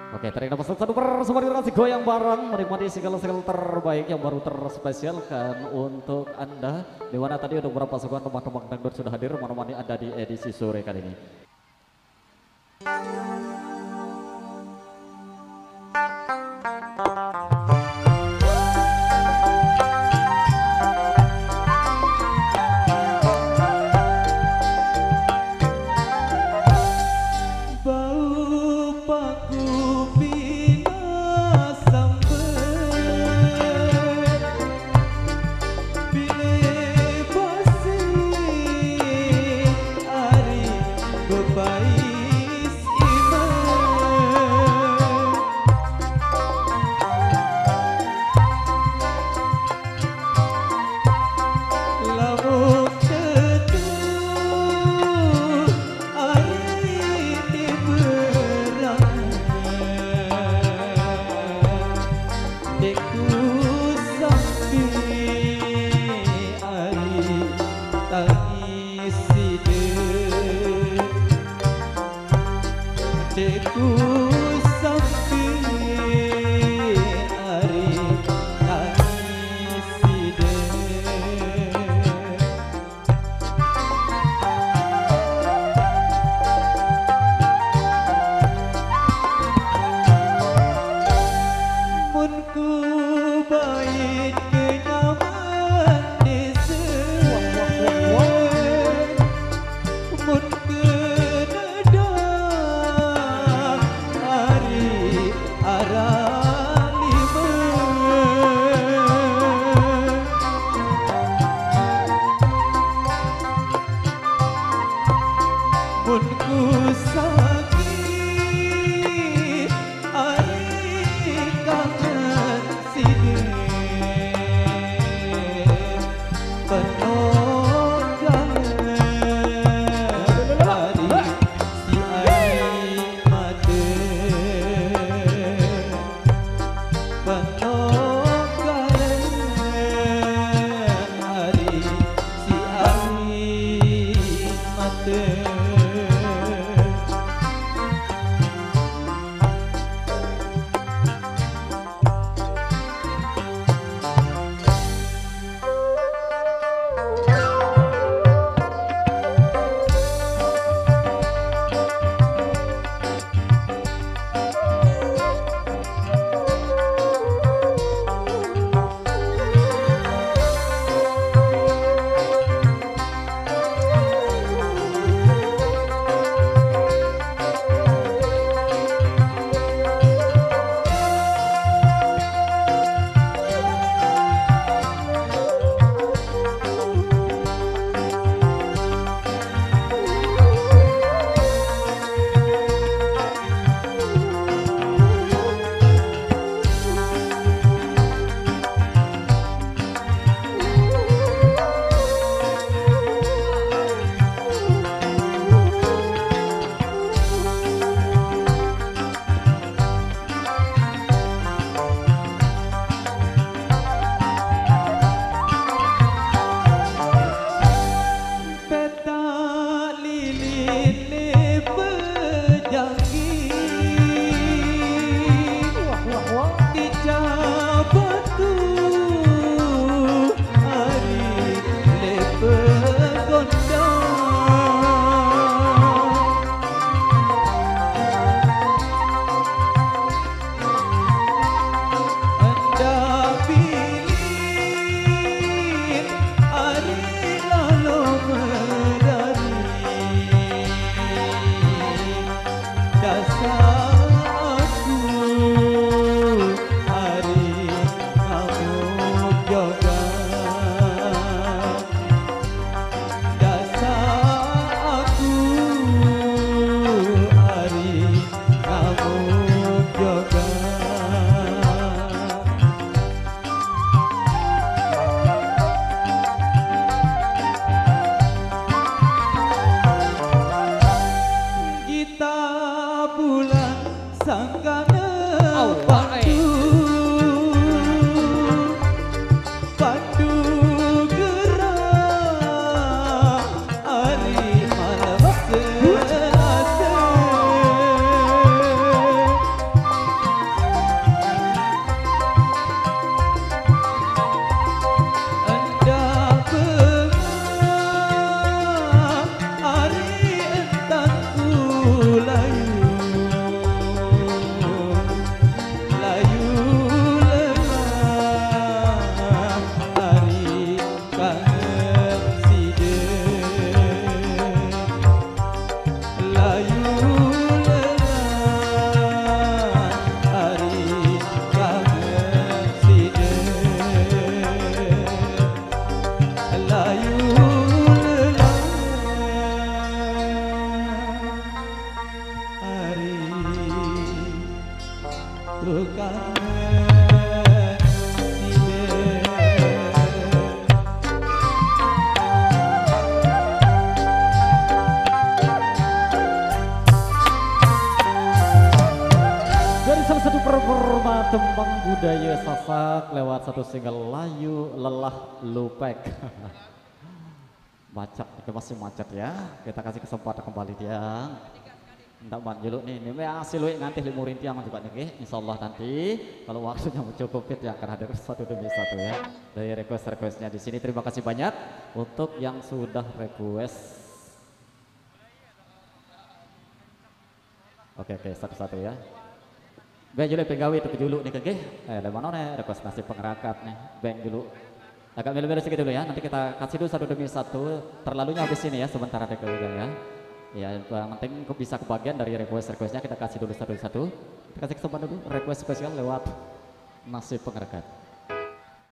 Oke, tarik nafas satu per semua generasi goyang bareng menikmati segala-segala terbaik yang baru terspesialkan untuk Anda. Di mana tadi ada beberapa pasukan teman-teman dangdut sudah hadir menemani Anda di edisi sore kali ini. luka dari salah satu performa tembang budaya Sasak lewat satu single layu lelah lupek. Macet, ini masih macet ya. Kita kasih kesempatan kembali dia. Ndak manjuluk nih, ini masih luik nganti limurin tiang juga nih, insya Allah nanti kalau waktunya mencukupi ya akan hadir satu demi satu ya. Dari requestnya di sini terima kasih banyak untuk yang sudah request. Oke, satu-satu ya. Beng julu penggawi itu kejulu nih kege. Dari mana nih request nasi pengerakat nih. Beng julu. Agak milu-milu sedikit dulu ya. Nanti kita kasih dulu satu demi satu. Terlalunya habis ini ya sebentar ada ya. Ya yang penting bisa kebagian dari requestnya kita kasih dulu satu-satu. Kita kasih kesempatan dulu request spesial lewat nasi pengerakat.